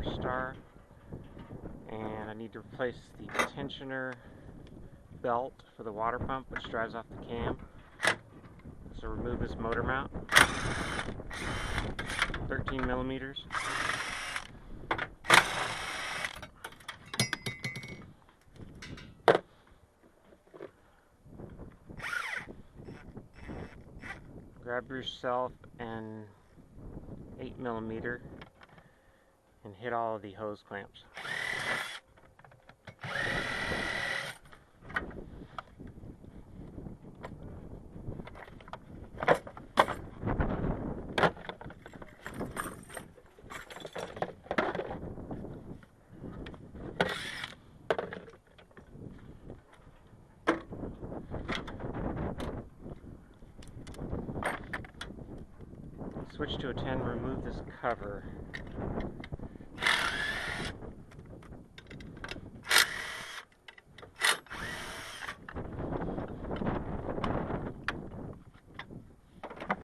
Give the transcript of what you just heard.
Northstar, and I need to replace the tensioner belt for the water pump, which drives off the cam. So remove this motor mount, 13 millimeters. Grab yourself an 8 millimeter and hit all of the hose clamps. Switch to a 10, remove this cover.